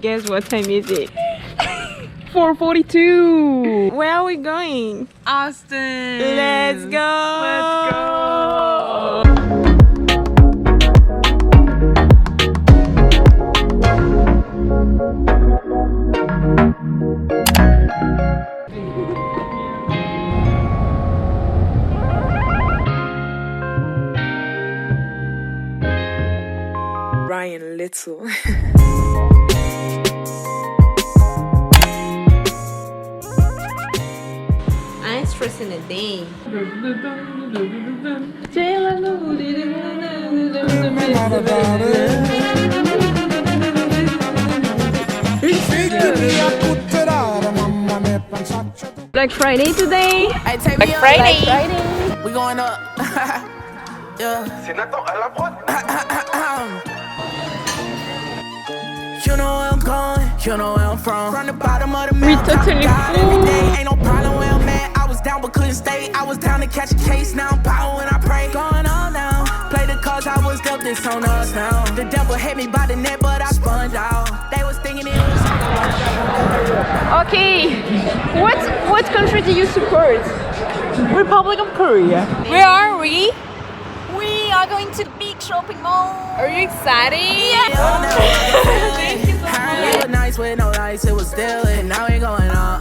Guess what time is it? 4:42. Where are we going? Austin. Let's go. Let's go. Ryan Little. I'm stressing a day. Black Friday today. Black Friday. We going up. Yeah. C'est Nathan à la prod. You know where I'm going, you know where I'm from. From the bottom of the We mountain, totally God every full. day. Ain't no problem where I'm at. I was down but couldn't stay. I was down to catch a case. Now I'm power when I pray. Going on now. Play the cards I was dealt. This on us now. The devil hit me by the neck, but I spun out. They was thinking it was. Okay. What country do you support? Republic of Korea. Where are we? We are going to the big shopping mall. Are you excited? Yeah. Thank you so much. It was nice with no lights. It was still and now we going on.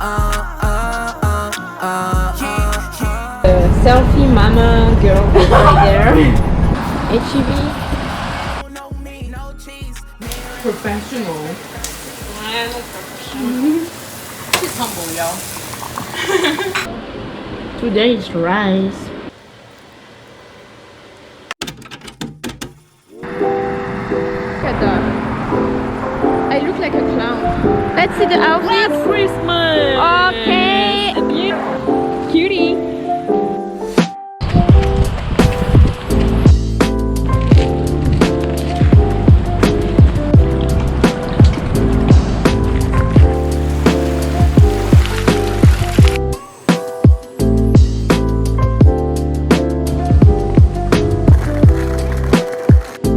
Selfie mama girl right there. HEB. No meat, no cheese. Professional. She's humble, y'all. Today is rice. I look like a clown. Let's see the outfit. Christmas. Okay. Cutie.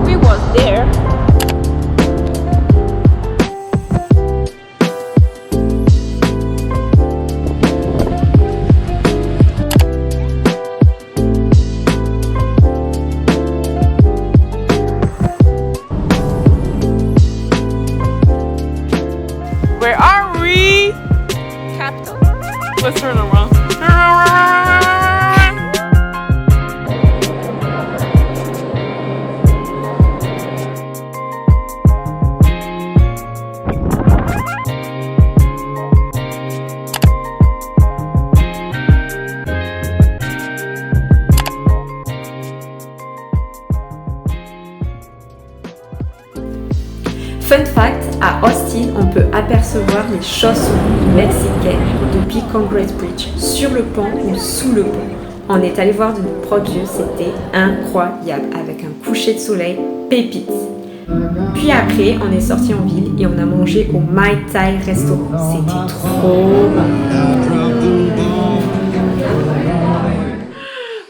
We was there. Where are we? Capital. Let's turn around. Fun fact, à Austin, on peut apercevoir les chaussons mexicaines depuis Congress Bridge, sur le pont ou sous le pont. On est allé voir de nos propres yeux, c'était incroyable, avec un coucher de soleil pépite. Puis après, on est sorti en ville et on a mangé au Mai Tai restaurant. C'était trop bon.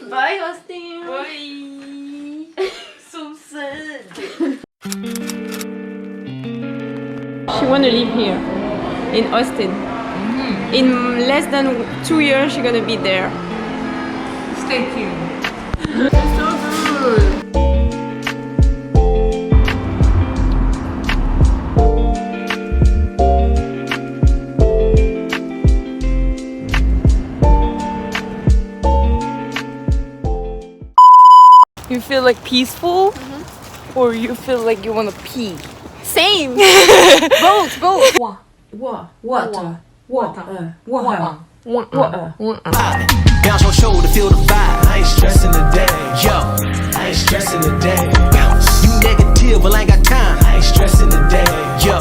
Bye, Austin. Bye. So sad. She wanna live here in Austin. In less than 2 years, she's gonna be there. Stay tuned. So good. You feel like peaceful, or you feel like you want to pee? Same. Both. Water. Bounce your shoulder, feel the vibe. I ain't stressing today. Yo, I ain't stressing today. bounce. You negative, but I ain't got time. I ain't stressing today. Yo,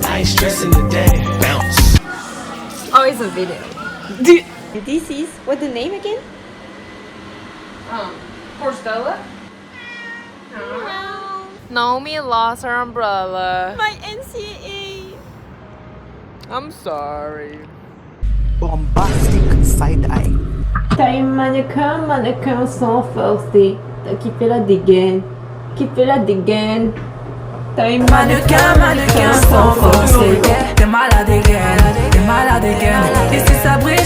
I ain't stressing today. bounce. Oh, it's a video. This is what the name again? For Stella? Naomi lost her umbrella. My NCA. I'm sorry. Bombastic side eye. T'as une mannequin sans force, t'as qui fait la dégaine, T'as une mannequin, sans force. T'es malade again, t'es malade again. Et si ça brille